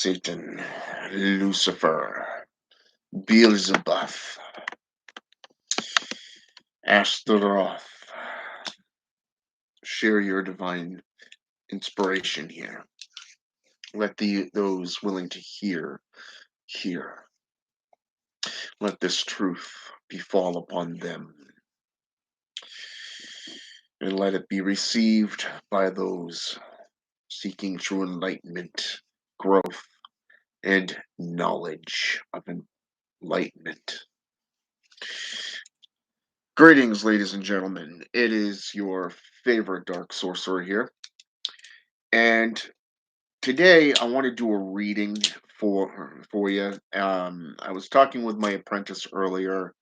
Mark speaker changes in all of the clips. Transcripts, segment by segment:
Speaker 1: Satan, Lucifer, Beelzebub, Astaroth. Share your divine inspiration here. Let those willing to hear. Let this truth befall upon them, and let it be received by those seeking true enlightenment, growth, and knowledge of enlightenment. Greetings, ladies and gentlemen. It is your favorite dark sorcerer here, and today I want to do a reading for you. I was talking with my apprentice earlier,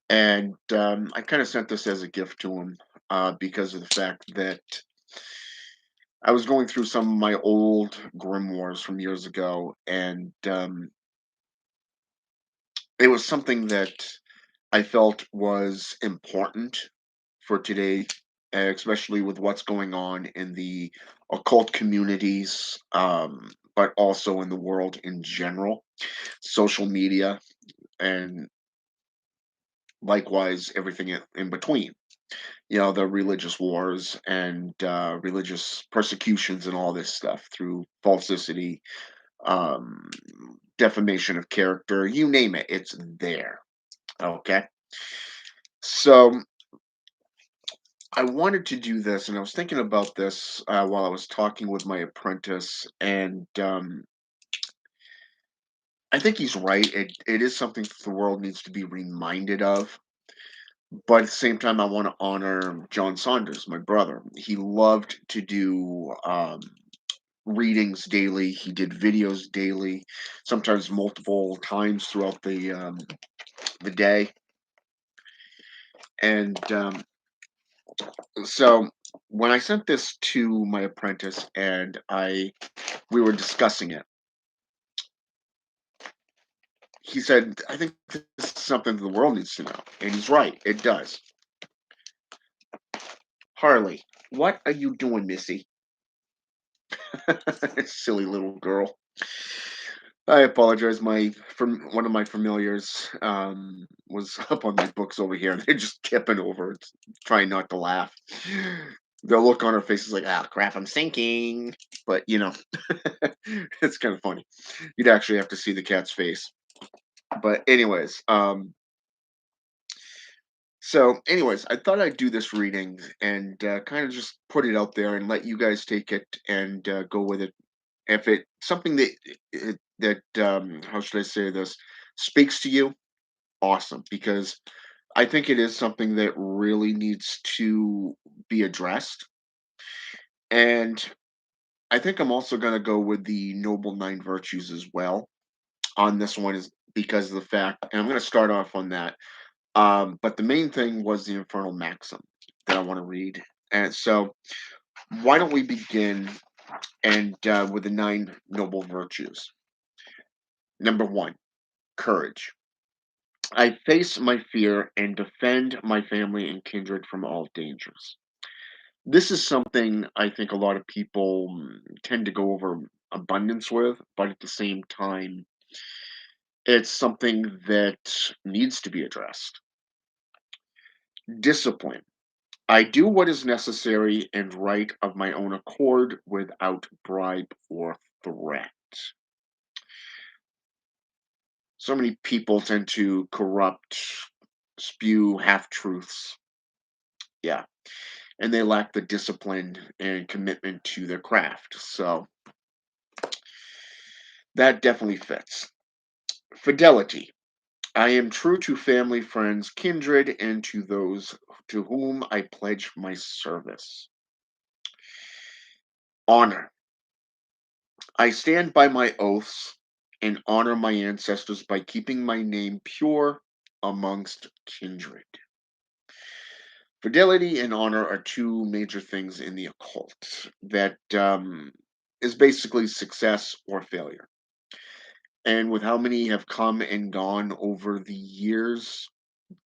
Speaker 1: and I kind of sent this as a gift to him because of the fact that I was going through some of my old grimoires from years ago, and it was something that I felt was important for today, especially with what's going on in the occult communities, but also in the world in general, social media, and likewise everything in between. You know, the religious wars and religious persecutions and all this stuff through falsity, um, defamation of character, you name it, it's there. Okay. So I wanted to do this, and I was thinking about this while I was talking with my apprentice, and I think he's right. It is something that the world needs to be reminded of. But at the same time, I want to honor John Saunders, my brother. He loved to do readings daily. He did videos daily, sometimes multiple times throughout the day. And so when I sent this to my apprentice and we were discussing it, he said, I think this is something the world needs to know. And he's right, it does. Harley, what are you doing, Missy? Silly little girl. I apologize. My from one of my familiars was up on my books over here, and they're just tipping over, trying not to laugh. The look on her face is like, "Ah, crap, I'm sinking." But it's kind of funny. You'd actually have to see the cat's face. But anyways, I thought I'd do this reading and kind of just put it out there and let you guys take it and go with it. If it something that how should I say this speaks to you, awesome, because I think it is something that really needs to be addressed. And I think I'm also going to go with the Noble Nine Virtues as well on this one, is because of the fact, and I'm going to start off on that. But the main thing was the Infernal Maxim that I want to read. And so, why don't we begin and with the nine noble virtues? Number one, courage. I face my fear and defend my family and kindred from all dangers. This is something I think a lot of people tend to go over abundance with, but at the same time, it's something that needs to be addressed. Discipline. I do what is necessary and right of my own accord without bribe or threat. So many people tend to corrupt, spew half truths. Yeah. And they lack the discipline and commitment to their craft. So that definitely fits. Fidelity. I am true to family, friends, kindred, and to those to whom I pledge my service. Honor. I stand by my oaths and honor my ancestors by keeping my name pure amongst kindred. Fidelity and honor are two major things in the occult that is basically success or failure. And with how many have come and gone over the years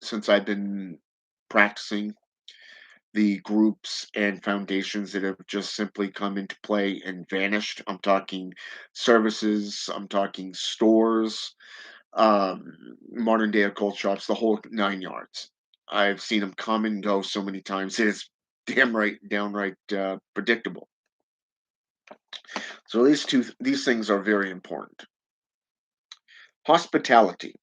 Speaker 1: since I've been practicing, the groups and foundations that have just simply come into play and vanished. I'm talking services, I'm talking stores, um, modern day occult shops, the whole 9 yards. I've seen them come and go so many times, it is downright, predictable. So these things are very important. Hospitality.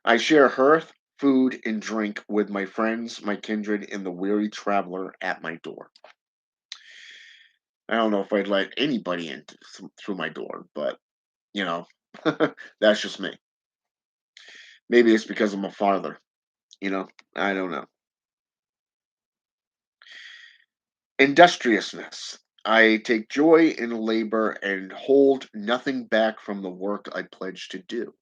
Speaker 1: I share hearth, food, and drink with my friends, my kindred, and the weary traveler at my door. I don't know if I'd let anybody in through my door, but you know, that's just me. Maybe it's because I'm a father. You know, I don't know. Industriousness. I take joy in labor and hold nothing back from the work I pledge to do.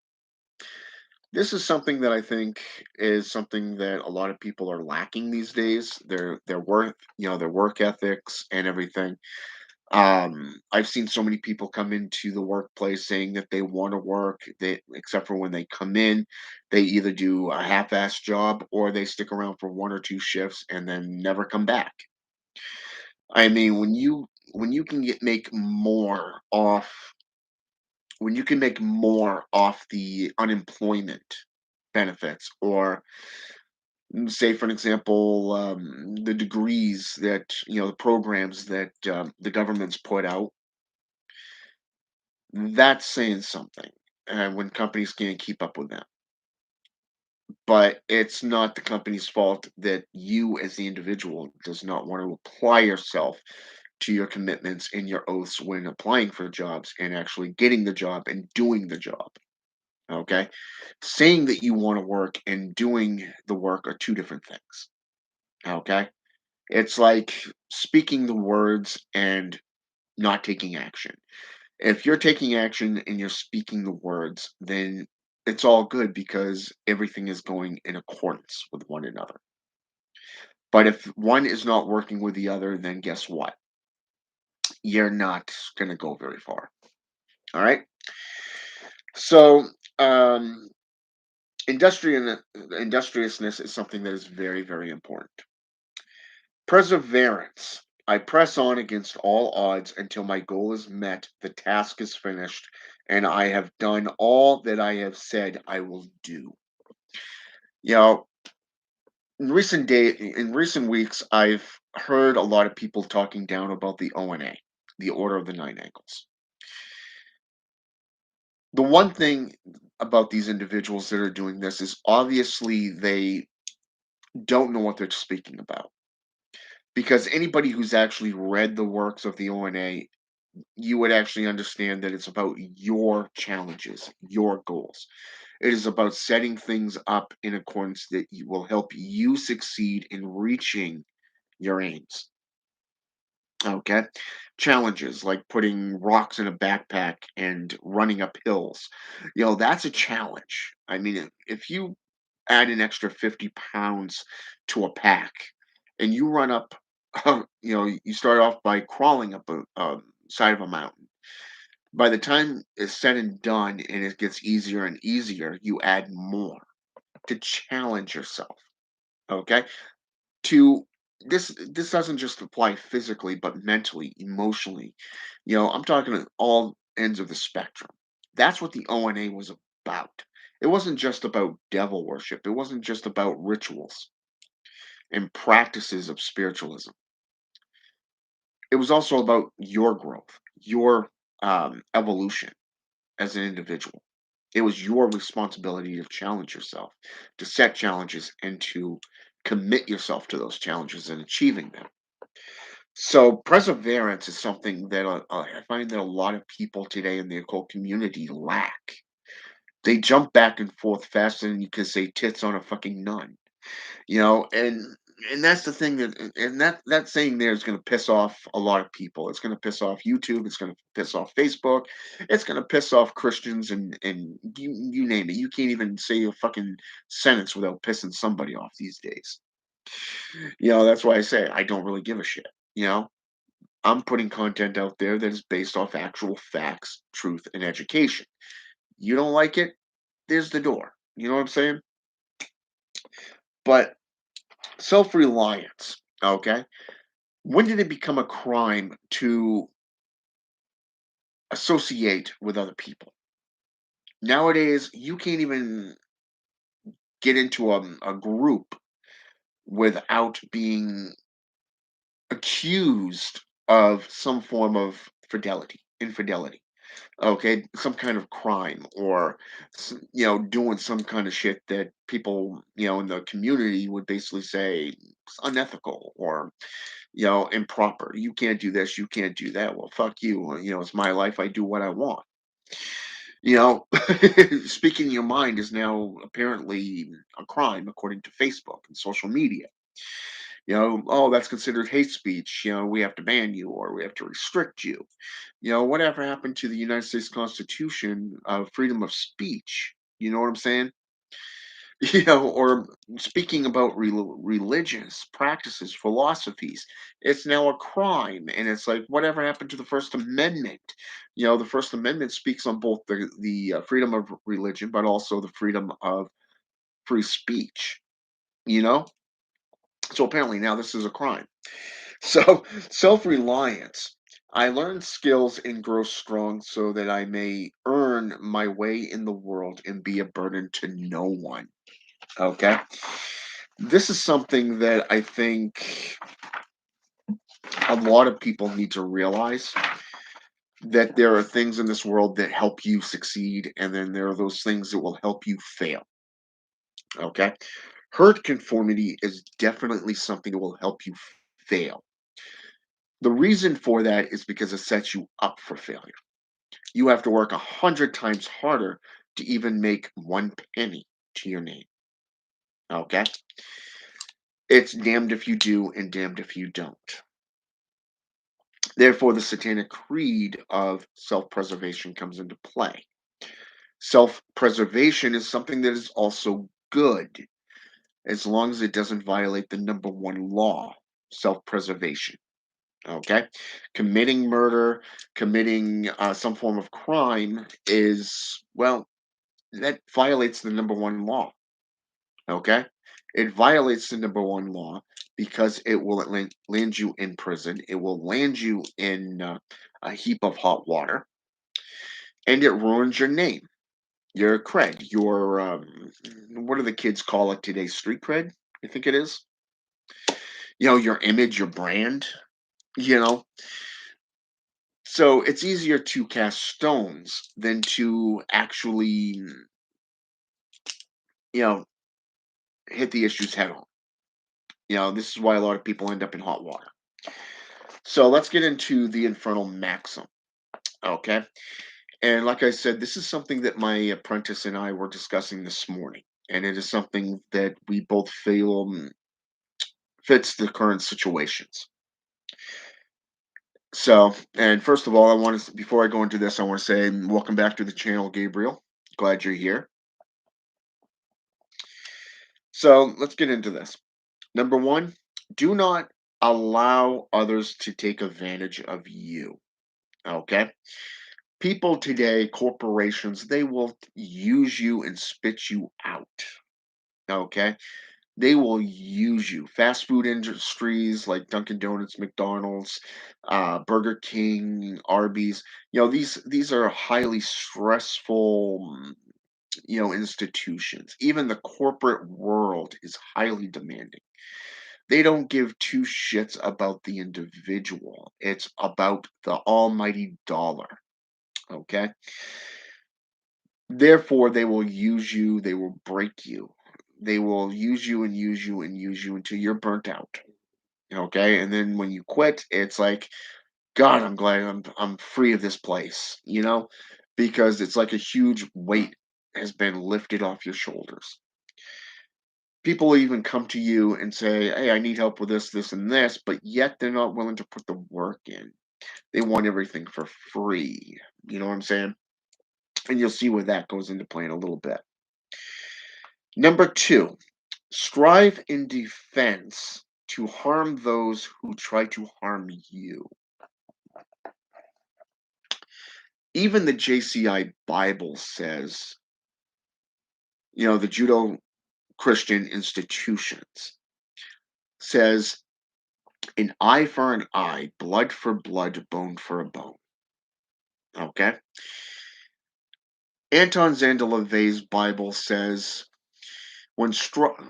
Speaker 1: This is something that I think is something that a lot of people are lacking these days. Their work, their work ethics and everything. I've seen so many people come into the workplace saying that they want to work, they except for when they come in, they either do a half-ass job or they stick around for one or two shifts and then never come back. I mean, when you can make more off when you can make more off the unemployment benefits, or say for an example, the degrees that the programs that the government's put out, that's saying something, when companies can't keep up with them. But it's not the company's fault that you as the individual does not want to apply yourself to your commitments and your oaths when applying for jobs and actually getting the job and doing the job. Okay? Saying that you want to work and doing the work are two different things. Okay? It's like speaking the words and not taking action. If you're taking action and you're speaking the words, then it's all good because everything is going in accordance with one another. But if one is not working with the other, then guess what? You're not going to go very far. All right. So, industriousness is something that is very, very important. Perseverance. I press on against all odds until my goal is met, the task is finished, and I have done all that I have said I will do. You know, in recent weeks, I've heard a lot of people talking down about the ONA, the Order of the Nine Ankles. The one thing about these individuals that are doing this is obviously they don't know what they're speaking about. Because anybody who's actually read the works of the ONA, you would actually understand that it's about your challenges, your goals. It is about setting things up in accordance that will help you succeed in reaching your aims. Okay. Challenges like putting rocks in a backpack and running up hills. That's a challenge. I mean, if you add an extra 50 pounds to a pack and you run up, you start off by crawling up a side of a mountain. By the time it's said and done and it gets easier and easier, you add more to challenge yourself. Okay. To this doesn't just apply physically, but mentally, emotionally. I'm talking at all ends of the spectrum. That's what the ONA was about. It wasn't just about devil worship. It wasn't just about rituals and practices of spiritualism. It was also about your growth, your evolution as an individual. It was your responsibility to challenge yourself, to set challenges, and to commit yourself to those challenges and achieving them. So, perseverance is something that I find that a lot of people today in the occult community lack. They jump back and forth faster than you can say tits on a fucking nun, and that's the thing and that saying there is going to piss off a lot of people. It's going to piss off YouTube. It's going to piss off Facebook. It's going to piss off Christians and you name it. You can't even say a fucking sentence without pissing somebody off these days. That's why I say I don't really give a shit. You know, I'm putting content out there that is based off actual facts, truth, and education. You don't like it? There's the door. You know what I'm saying? But Self-reliance, okay? When did it become a crime to associate with other people? Nowadays, you can't even get into a group without being accused of some form of infidelity, okay? Some kind of crime or, doing some kind of shit that people, in the community would basically say it's unethical or, improper. You can't do this, you can't do that. Well, fuck you. It's my life. I do what I want. You know, speaking your mind is now apparently a crime according to Facebook and social media. Oh, that's considered hate speech. We have to ban you or we have to restrict you. Whatever happened to the United States Constitution of freedom of speech? You know what I'm saying? Or speaking about religious practices, philosophies, it's now a crime. And it's like, whatever happened to the First Amendment? The First Amendment speaks on both the freedom of religion, but also the freedom of free speech. You know, so apparently now this is a crime. So self-reliance. I learn skills and grow strong so that I may earn my way in the world and be a burden to no one. Okay. This is something that I think a lot of people need to realize that there are things in this world that help you succeed, and then there are those things that will help you fail. Okay. Herd conformity is definitely something that will help you fail. The reason for that is because it sets you up for failure. You have to work 100 times harder to even make one penny to your name. Okay. It's damned if you do and damned if you don't. Therefore, the satanic creed of self preservation comes into play. Self preservation is something that is also good as long as it doesn't violate the number one law, self preservation. Okay? Committing murder, committing some form of crime is, well, that violates the number one law. Okay? It violates the number one law because it will land you in prison. It will land you in a heap of hot water, and it ruins your name, your cred, your what do the kids call it today? Street cred, I think it is. Your image, your brand. You know, so it's easier to cast stones than to actually, you know, hit the issues head on. This is why a lot of people end up in hot water. So let's get into the Infernal Maxim. Okay. And like I said, this is something that my apprentice and I were discussing this morning. And it is something that we both feel fits the current situations. So, and first of all, before I go into this, I want to say welcome back to the channel, Gabriel. Glad you're here. So let's get into this. Number one, do not allow others to take advantage of you. Okay. People today, corporations, they will use you and spit you out. Okay. They will use you. Fast food industries like Dunkin' Donuts, McDonald's, Burger King, Arby's. These are highly stressful, institutions. Even the corporate world is highly demanding. They don't give two shits about the individual. It's about the almighty dollar. Okay. Therefore, they will use you. They will break you. They will use you and use you and use you until you're burnt out. Okay. And then when you quit, it's like, God, I'm glad I'm free of this place, because it's like a huge weight has been lifted off your shoulders. People even come to you and say, "Hey, I need help with this, this, and this," but yet they're not willing to put the work in. They want everything for free. You know what I'm saying? And you'll see where that goes into play in a little bit. Number two, strive in defense to harm those who try to harm you. Even the JCI Bible says, the Judo Christian institutions. says, an eye for an eye, blood for blood, bone for a bone. Okay? Anton Zandalavay's Bible says, when struck,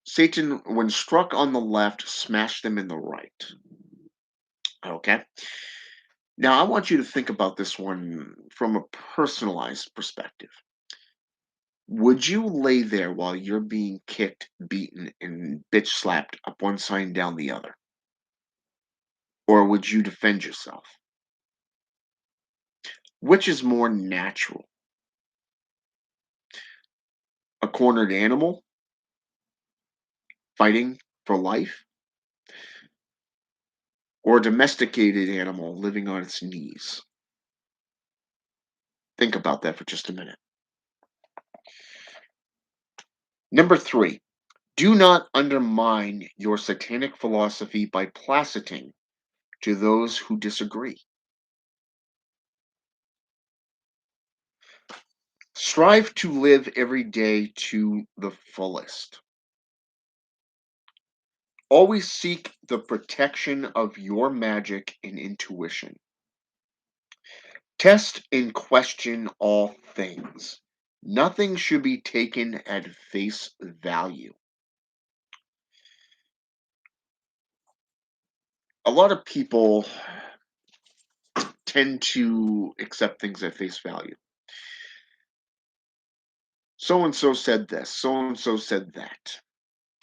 Speaker 1: Satan, when struck on the left, smashed them in the right. Okay? Now, I want you to think about this one from a personalized perspective. Would you lay there while you're being kicked, beaten, and bitch slapped up one side and down the other? Or would you defend yourself? Which is more natural? A cornered animal fighting for life? Or a domesticated animal living on its knees? Think about that for just a minute. Number three, do not undermine your satanic philosophy by placating to those who disagree. Strive to live every day to the fullest. Always seek the protection of your magic and intuition. Test and question all things. Nothing should be taken at face value. A lot of people tend to accept things at face value. So and so said this, so and so said that.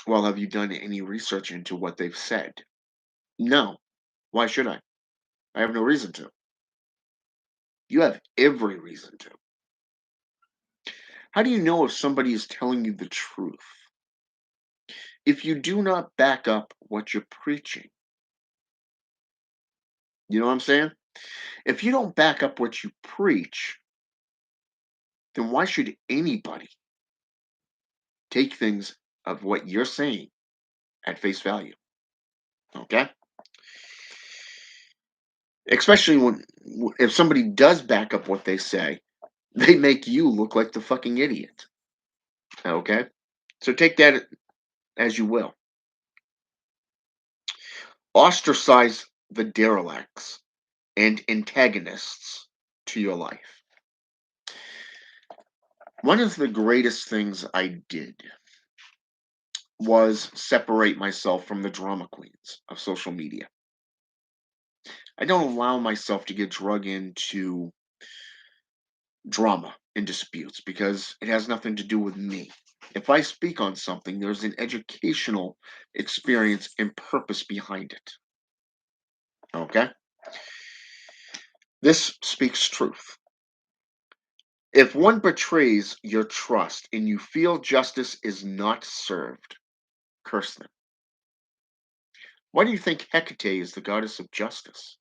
Speaker 1: Well, have you done any research into what they've said? No. Why should I? I have no reason to. You have every reason to. How do you know if somebody is telling you the truth? If you do not back up what you're preaching. You know what I'm saying? If you don't back up what you preach, then why should anybody take things of what you're saying at face value? Okay? Especially when if somebody does back up what they say, they make you look like the fucking idiot. Okay? So take that as you will. Ostracize the derelicts and antagonists to your life. One of the greatest things I did was separate myself from the drama queens of social media. I don't allow myself to get drug into drama and disputes because it has nothing to do with me. If I speak on something, there's an educational experience and purpose behind it. Okay? This speaks truth. If one betrays your trust and you feel justice is not served, curse them. Why do you think Hecate is the goddess of justice?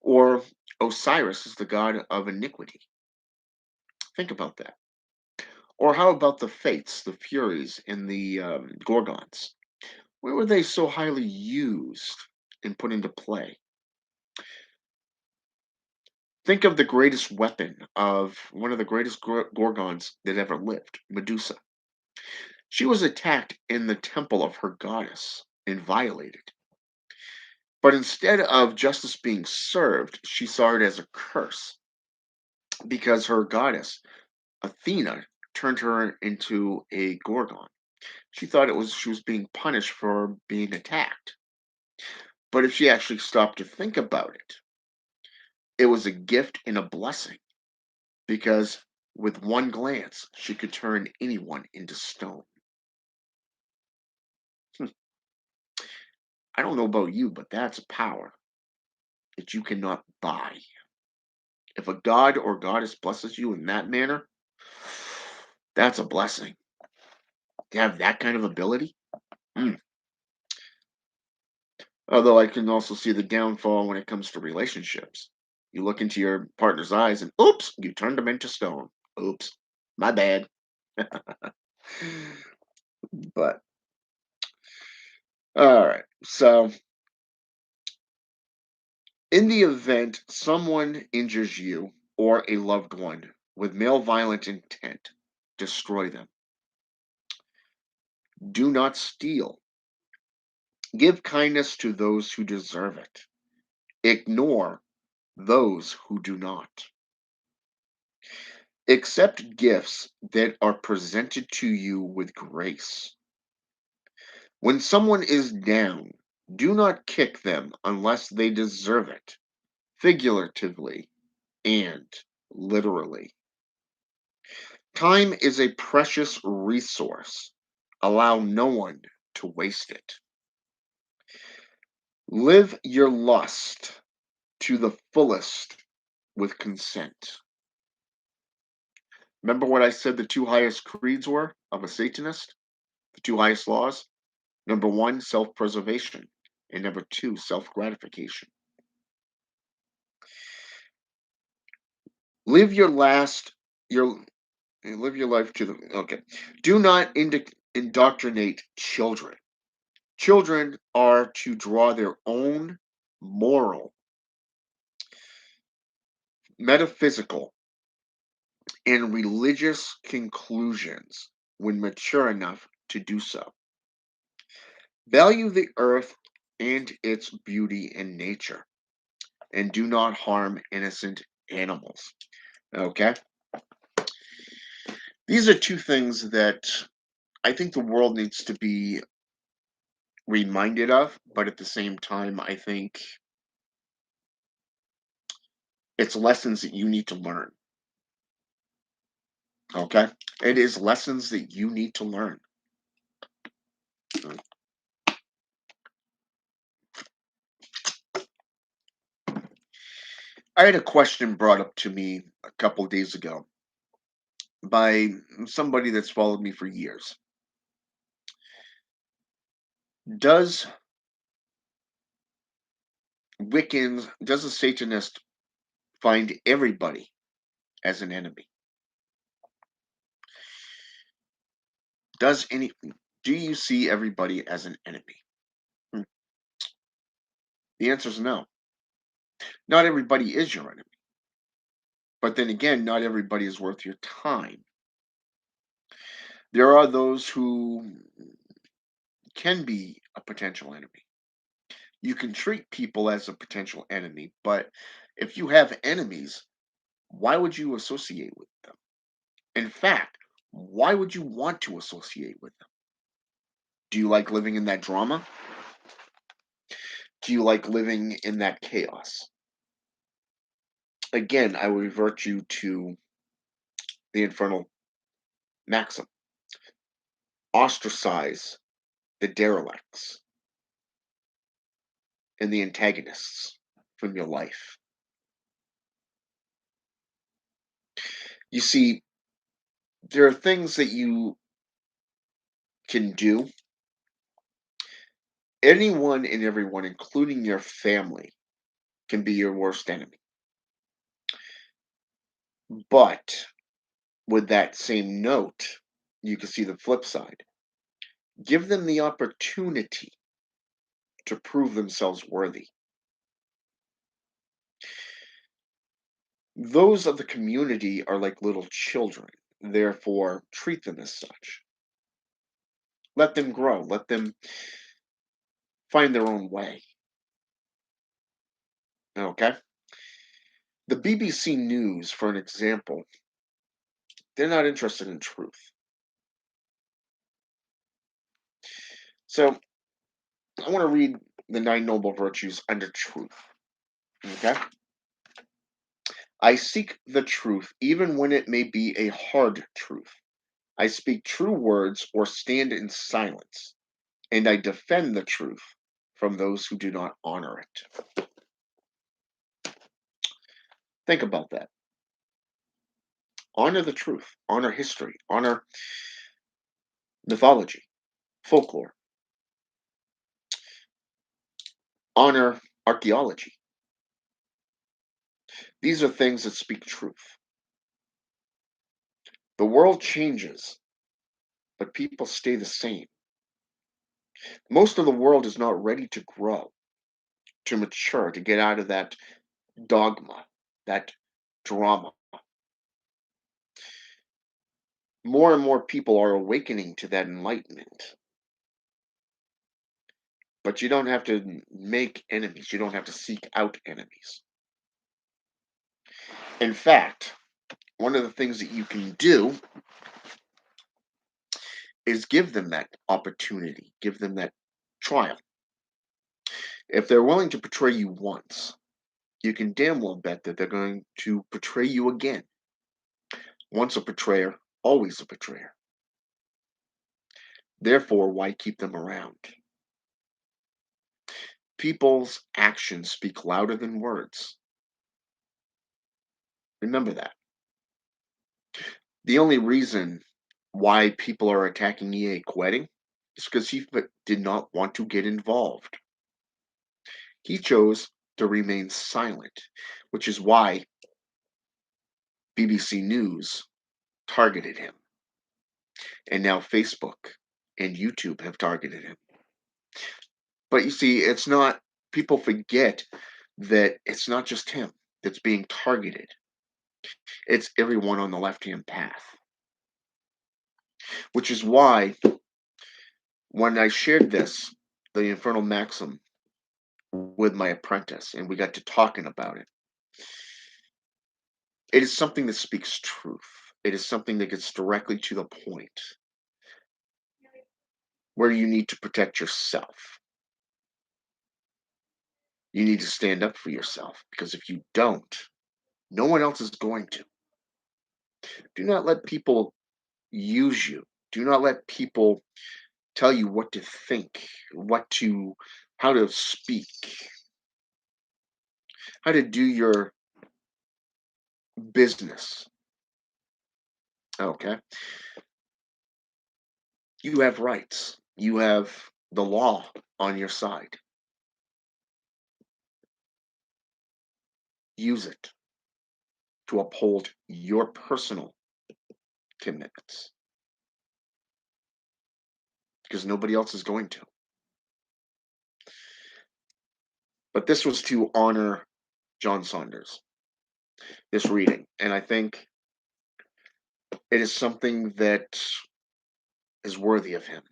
Speaker 1: Or Osiris is the god of iniquity? Think about that. Or how about the Fates, the Furies, and the Gorgons? Where were they so highly used and put into play? Think of the greatest weapon of one of the greatest Gorgons that ever lived, Medusa. She was attacked in the temple of her goddess and violated. But instead of justice being served, she saw it as a curse because her goddess, Athena, turned her into a Gorgon. She thought it was she was being punished for being attacked. But if she actually stopped to think about it, it was a gift and a blessing because with one glance, she could turn anyone into stone. Hmm. I don't know about you, but that's power that you cannot buy. If a god or goddess blesses you in that manner, that's a blessing. To have that kind of ability. Mm. Although I can also see the downfall when it comes to relationships. You look into your partner's eyes and oops, you turned them into stone. Oops, my bad. But all right. So, in the event someone injures you or a loved one with male violent intent, destroy them. Do not steal. Give kindness to those who deserve it. Ignore those who do not. Accept gifts that are presented to you with grace. When someone is down, do not kick them unless they deserve it, figuratively and literally. Time is a precious resource. Allow no one to waste it. Live your lust to the fullest with consent. Remember what I said the two highest creeds were of a Satanist? The two highest laws? Number one, self preservation. And number two, self gratification. Live your last, your live your life to the okay. Do not indoctrinate children. Children are to draw their own moral, metaphysical, and religious conclusions when mature enough to do so. Value the earth and its beauty and nature, and do not harm innocent animals. Okay? These are two things that I think the world needs to be reminded of, but at the same time, I think it's lessons that you need to learn. Okay? It is lessons that you need to learn. I had a question brought up to me a couple days ago by somebody that's followed me for years. Does does a Satanist find everybody as an enemy? Does any do you see everybody as an enemy? Hmm. The answer is no. Not everybody is your enemy. But then again, not everybody is worth your time. There are those who can be a potential enemy. You can treat people as a potential enemy, but if you have enemies, why would you associate with them? In fact, why would you want to associate with them? Do you like living in that drama? Do you like living in that chaos? Again, I would revert you to the Infernal Maxim. Ostracize the derelicts and the antagonists from your life. You see, there are things that you can do. Anyone and everyone, including your family, can be your worst enemy. But with that same note, you can see the flip side. Give them the opportunity to prove themselves worthy. Those of the community are like little children, therefore, treat them as such. Let them grow, let them find their own way. Okay? The BBC News, for an example, they're not interested in truth. So, I want to read the nine noble virtues under truth. Okay? I seek the truth, even when it may be a hard truth. I speak true words or stand in silence, and I defend the truth from those who do not honor it. Think about that. Honor the truth, honor history, honor mythology, folklore, honor archaeology. These are things that speak truth. The world changes, but people stay the same. Most of the world is not ready to grow, to mature, to get out of that dogma, that drama. More and more people are awakening to that enlightenment. but you don't have to make enemies. You don't have to seek out enemies. In fact, one of the things that you can do is give them that opportunity, give them that trial. If they're willing to betray you once, you can damn well bet that they're going to betray you again. Once a betrayer, always a betrayer. Therefore, why keep them around? People's actions speak louder than words. Remember that. The only reason why people are attacking EA Quetting is because he did not want to get involved. He chose to remain silent, which is why BBC News targeted him. And now Facebook and YouTube have targeted him. But you see, it's not, people forget that it's not just him that's being targeted, it's everyone on the left hand path. Which is why when I shared this, the Infernal Maxim, with my apprentice, and we got to talking about it, it is something that speaks truth. It is something that gets directly to the point where you need to protect yourself. You need to stand up for yourself because if you don't, no one else is going to. Do not let people use you. Do not let people tell you what to think, how to speak, how to do your business. Okay? You have rights. You have the law on your side. Use it to uphold your personal commitments because nobody else is going to. But this was to honor John Saunders, this reading. And I think it is something that is worthy of him,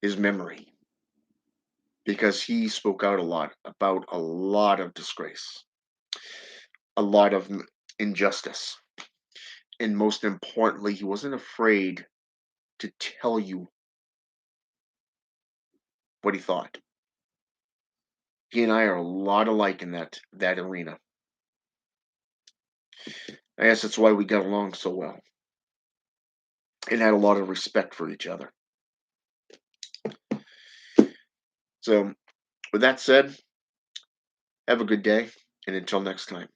Speaker 1: his memory, because he spoke out a lot about a lot of disgrace, a lot of injustice. And most importantly, he wasn't afraid to tell you what he thought. He and I are a lot alike in that arena. I guess that's why we got along so well and had a lot of respect for each other. So, with that said, have a good day, and until next time.